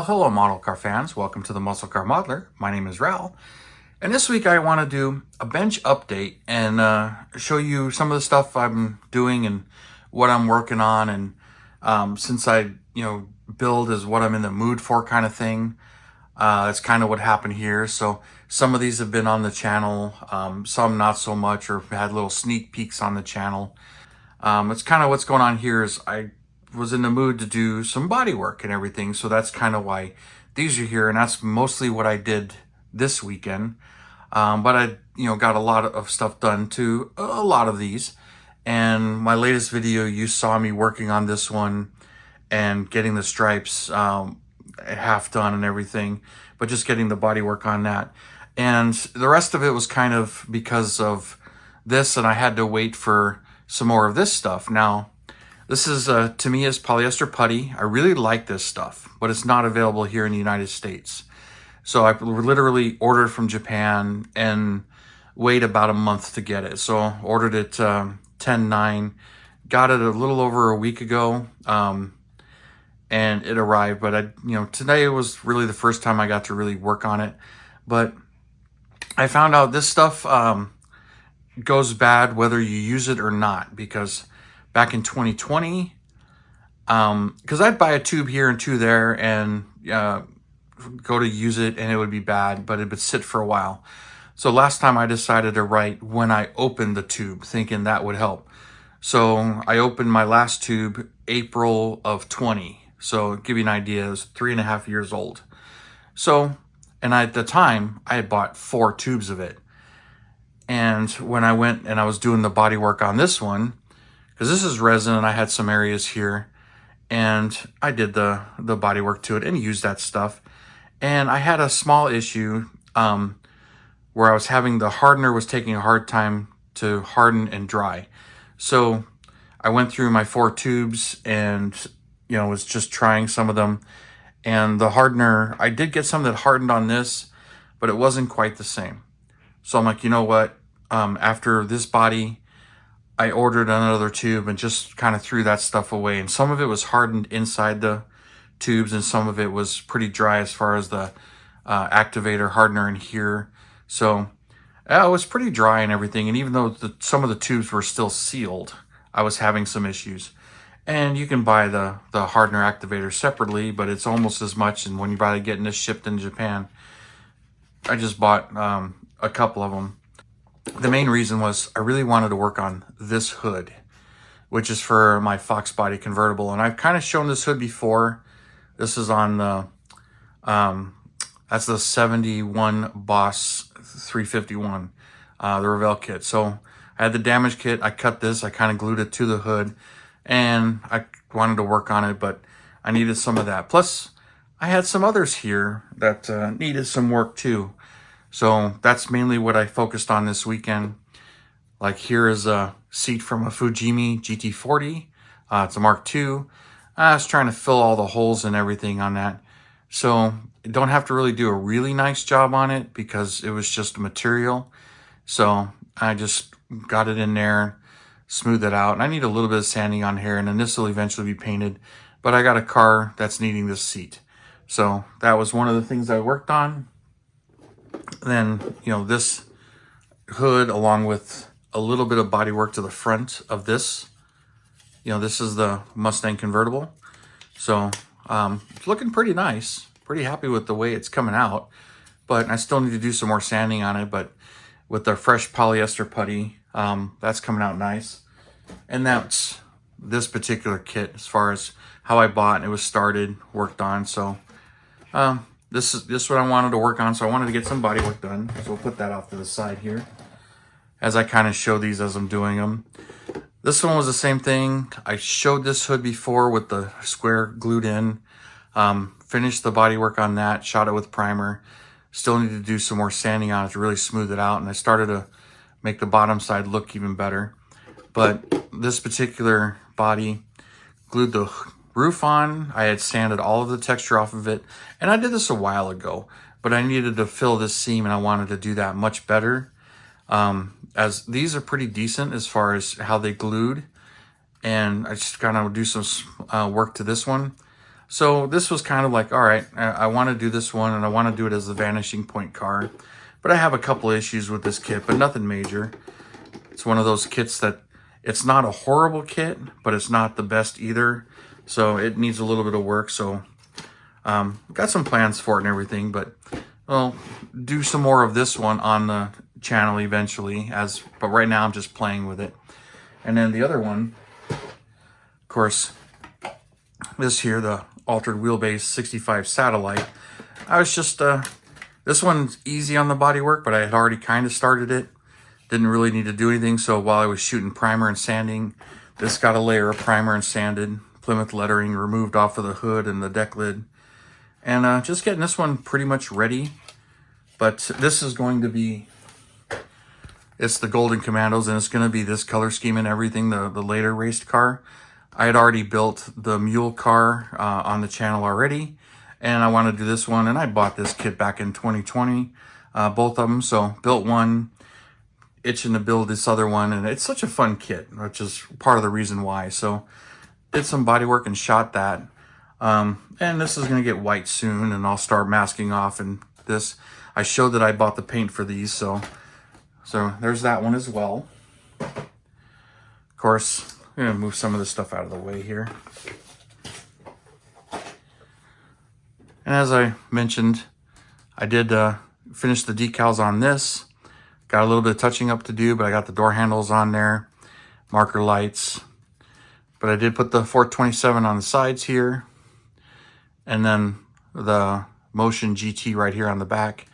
Well, hello model car fans. Welcome to the Muscle Car Modeler. My name is Ral. And this week I want to do a bench update and show you some of the stuff I'm doing and what I'm working on. And since I, build is what I'm in the mood for kind of thing, that's kind of what happened here. So some of these have been on the channel, some not so much, or had little sneak peeks on the channel. It's kind of what's going on here is I was in the mood to do some body work and everything. So that's kind of why these are here. And that's mostly what I did this weekend. But I, got a lot of stuff done to a lot of these. And my latest video, you saw me working on this one and getting the stripes half done and everything, but just getting the body work on that. And the rest of it was kind of because of this, and I had to wait for some more of this stuff. Now, this is, to me, is polyester putty. I really like this stuff, but it's not available here in the United States. So I literally ordered from Japan and wait about a month to get it. So ordered it 10/9, got it a little over a week ago, and it arrived. But today was really the first time I got to really work on it. But I found out this stuff goes bad whether you use it or not, because back in 2020, because I'd buy a tube here and two there and go to use it and it would be bad, but it would sit for a while. So last time I decided to write when I opened the tube, thinking that would help. So I opened my last tube April of 20. So to give you an idea, it was 3.5 years old. So, and at the time I had bought 4 tubes of it. And when I went and I was doing the body work on this one, because this is resin and I had some areas here, and I did the body work to it and used that stuff. And I had a small issue where I was having the hardener was taking a hard time to harden and dry. So I went through my 4 tubes and, was just trying some of them. And the hardener, I did get some that hardened on this, but it wasn't quite the same. So I'm like, you know what? After this body, I ordered another tube and just kind of threw that stuff away. And some of it was hardened inside the tubes and some of it was pretty dry as far as the activator hardener in here. So it was pretty dry and everything. And even though some of the tubes were still sealed, I was having some issues. And you can buy the hardener activator separately, but it's almost as much. And when you buy getting this shipped in Japan, I just bought a couple of them. The main reason was I really wanted to work on this hood, which is for my Fox Body convertible. And I've kind of shown this hood before. This is on the, that's the 71 Boss 351, the Revell kit. So I had the damage kit. I cut this. I kind of glued it to the hood. And I wanted to work on it, but I needed some of that. Plus, I had some others here that needed some work too. So that's mainly what I focused on this weekend. Like here is a seat from a Fujimi GT40. It's a Mark II. I was trying to fill all the holes and everything on that. So you don't have to really do a really nice job on it because it was just a material. So I just got it in there, smooth it out. And I need a little bit of sanding on here, and then this will eventually be painted. But I got a car that's needing this seat. So that was one of the things I worked on. Then, this hood along with a little bit of body work to the front of this. This is the Mustang convertible. So it's looking pretty nice. Pretty happy with the way it's coming out. But I still need to do some more sanding on it. But with the fresh polyester putty, that's coming out nice. And that's this particular kit as far as how I bought. It was started, worked on. So this is what I wanted to work on. So I wanted to get some body work done. So we'll put that off to the side here as I kind of show these as I'm doing them. This one was the same thing. I showed this hood before with the square glued in. Finished the body work on that, shot it with primer. Still need to do some more sanding on it to really smooth it out. And I started to make the bottom side look even better. But this particular body, glued the roof on. I had sanded all of the texture off of it. And I did this a while ago, but I needed to fill this seam and I wanted to do that much better. As these are pretty decent as far as how they glued. And I just kind of do some work to this one. So this was kind of like, all right, I want to do this one, and I want to do it as the Vanishing Point car. But I have a couple issues with this kit, but nothing major. It's one of those kits that it's not a horrible kit, but it's not the best either. So it needs a little bit of work. So got some plans for it and everything, but I'll do some more of this one on the channel eventually. But right now I'm just playing with it. And then the other one, of course, this here, the altered wheelbase 65 satellite. I was just, this one's easy on the bodywork, but I had already kind of started it. Didn't really need to do anything. So while I was shooting primer and sanding, this got a layer of primer and sanded, Plymouth lettering removed off of the hood and the deck lid. And just getting this one pretty much ready. But this is going to be, it's the Golden Commandos, and it's going to be this color scheme and everything, the later raced car. I had already built the mule car on the channel already, and I want to do this one, and I bought this kit back in 2020, both of them. So built one, itching to build this other one, and it's such a fun kit, which is part of the reason why. So did some body work and shot that, and this is going to get white soon, and I'll start masking off. And this, I showed that I bought the paint for these, so there's that one as well. Of course, I'm going to move some of this stuff out of the way here. And as I mentioned, I did finish the decals on this. Got a little bit of touching up to do, but I got the door handles on there, marker lights. But I did put the 427 on the sides here, and then the Motion GT right here on the back.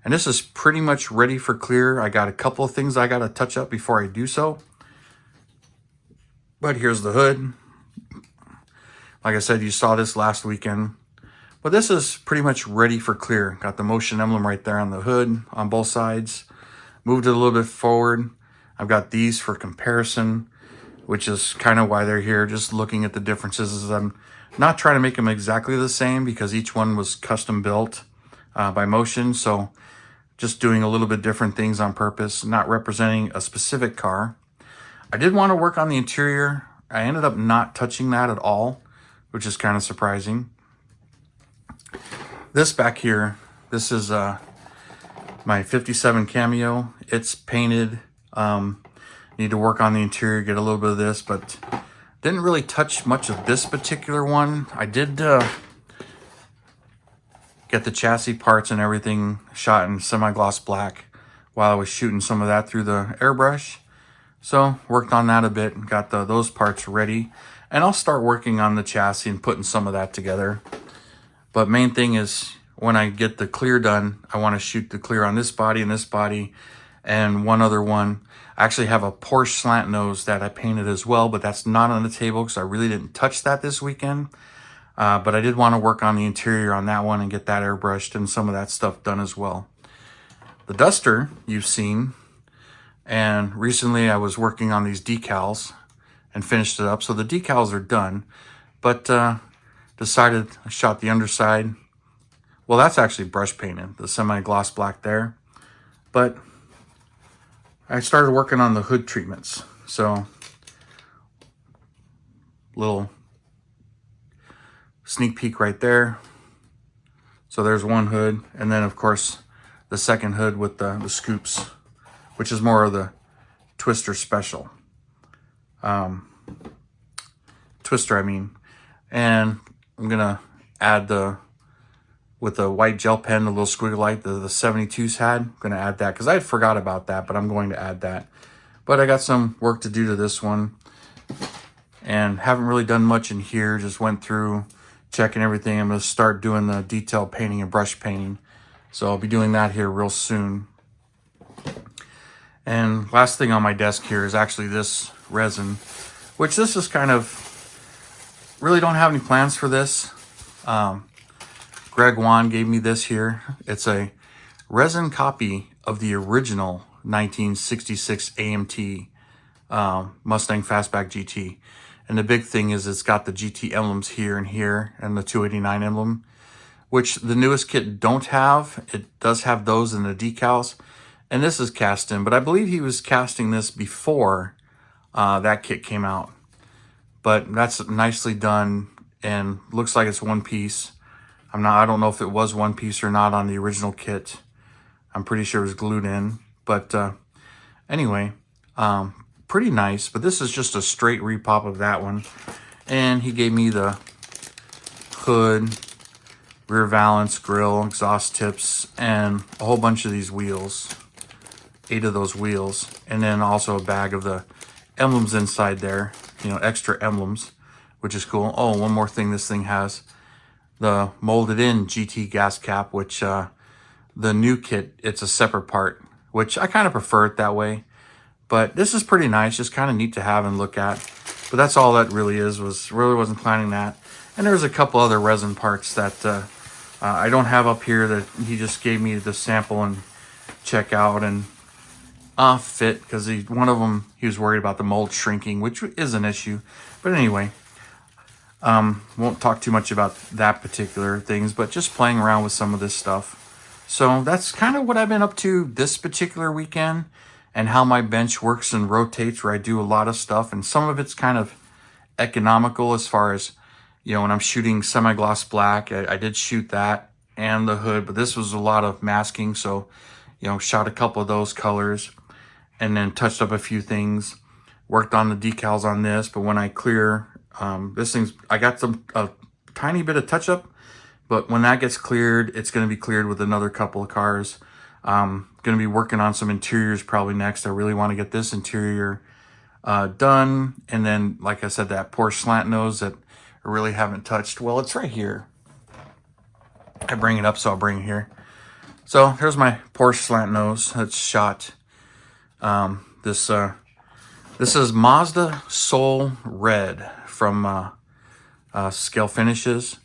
And this is pretty much ready for clear. I got a couple of things I got to touch up before I do so. But here's the hood. Like I said, you saw this last weekend. But this is pretty much ready for clear. Got the Motion emblem right there on the hood on both sides. Moved it a little bit forward. I've got these for comparison, which is kind of why they're here. Just looking at the differences. Is I'm not trying to make them exactly the same, because each one was custom built by Motion. So just doing a little bit different things on purpose, not representing a specific car. I did want to work on the interior. I ended up not touching that at all, which is kind of surprising. This back here, this is my 57 Cameo. It's painted. Need to work on the interior, get a little bit of this, but didn't really touch much of this particular one. I did get the chassis parts and everything shot in semi-gloss black while I was shooting some of that through the airbrush. So worked on that a bit and got those parts ready. And I'll start working on the chassis and putting some of that together. But main thing is, when I get the clear done, I want to shoot the clear on this body and one other one. I actually have a Porsche slant nose that I painted as well, but that's not on the table because I really didn't touch that this weekend. But I did want to work on the interior on that one and get that airbrushed and some of that stuff done as well. The Duster you've seen, and recently I was working on these decals and finished it up. So the decals are done, but decided I shot the underside. Well, that's actually brush painted, the semi-gloss black there. But I started working on the hood treatments. So little sneak peek right there. So there's one hood, and then of course the second hood with the scoops, which is more of the Twister special. Twister, I mean. And I'm gonna add with the white gel pen, the little squiggle light the 72s had. I'm gonna add that because I had forgot about that, but I'm going to add that. But I got some work to do to this one, and haven't really done much in here. Just went through checking everything. I'm gonna start doing the detail painting and brush painting. So I'll be doing that here real soon. And last thing on my desk here is actually this resin, which this is kind of, really don't have any plans for this. Greg Wan gave me this here. It's a resin copy of the original 1966 AMT Mustang Fastback GT. And the big thing is it's got the GT emblems here and here, and the 289 emblem, which the newest kit don't have. It does have those in the decals, and this is cast in, but I believe he was casting this before that kit came out. But that's nicely done and looks like it's one piece. I don't know if it was one piece or not on the original kit. I'm pretty sure it was glued in, but anyway, pretty nice. But this is just a straight repop of that one. And he gave me the hood, rear valance, grill, exhaust tips, and a whole bunch of these wheels. 8 of those wheels, and then also a bag of the emblems inside there, extra emblems, which is cool. Oh, one more thing this thing has, the molded in GT gas cap, which the new kit, it's a separate part, which I kind of prefer it that way. But this is pretty nice, just kind of neat to have and look at. But that's all that really is, really wasn't planning that. And there's a couple other resin parts that I don't have up here that he just gave me the sample and check out and fit, because one of them he was worried about the mold shrinking, which is an issue. But anyway, won't talk too much about that particular things, but just playing around with some of this stuff. So that's kind of what I've been up to this particular weekend, and how my bench works and rotates, where I do a lot of stuff, and some of it's kind of economical as far as, when I'm shooting semi-gloss black, I did shoot that and the hood, but this was a lot of masking, so shot a couple of those colors and then touched up a few things, worked on the decals on this. But when I clear I got a tiny bit of touch up, but when that gets cleared, it's going to be cleared with another couple of cars. Going to be working on some interiors probably next. I really want to get this interior done, and then, like I said, that Porsche slant nose that I really haven't touched. Well, it's right here. I bring it up, so I'll bring it here. So here's my Porsche slant nose that's shot. This is Mazda Soul Red from Scale Finishes,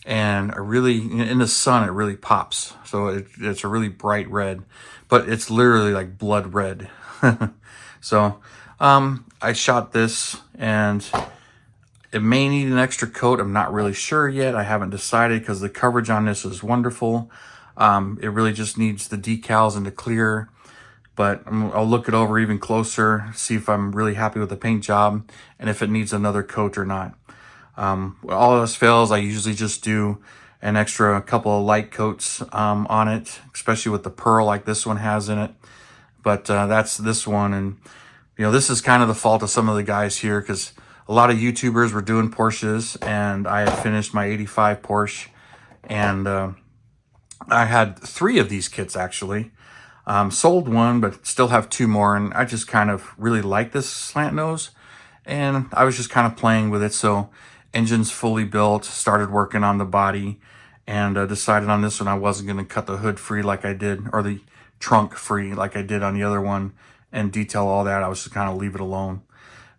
and in the sun it really pops. So it's a really bright red, but it's literally like blood red. So I shot this, and it may need an extra coat. I'm not really sure yet. I haven't decided, because the coverage on this is wonderful. It really just needs the decals and the clear, but I'll look it over even closer, see if I'm really happy with the paint job and if it needs another coat or not. All else fails, I usually just do an extra couple of light coats on it, especially with the pearl like this one has in it. But that's this one, and this is kind of the fault of some of the guys here, because a lot of YouTubers were doing Porsches, and I had finished my 85 Porsche, and I had 3 of these kits actually. Sold one, but still have 2 more, and I just kind of really like this slant nose, and I was just kind of playing with it. So engine's fully built, started working on the body, and decided on this one I wasn't going to cut the hood free like I did, or the trunk free like I did on the other one, and detail all that. I was just kind of leave it alone.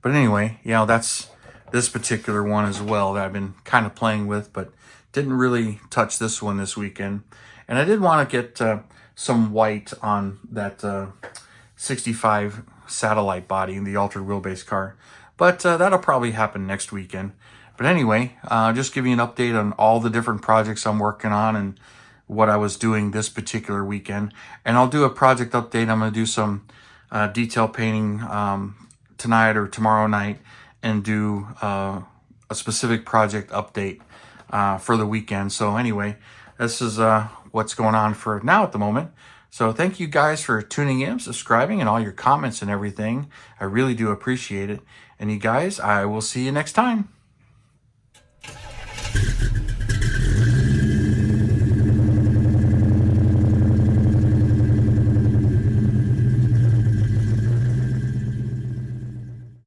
But anyway, that's this particular one as well that I've been kind of playing with, but didn't really touch this one this weekend. And I did want to get some white on that 65 satellite body in the altered wheelbase car, but that'll probably happen next weekend. But anyway, just give you an update on all the different projects I'm working on and what I was doing this particular weekend. And I'll do a project update. I'm going to do some detail painting tonight or tomorrow night, and do a specific project update for the weekend. So anyway, this is what's going on for now at the moment. So thank you guys for tuning in, subscribing, and all your comments and everything. I really do appreciate it. And you guys, I will see you next time.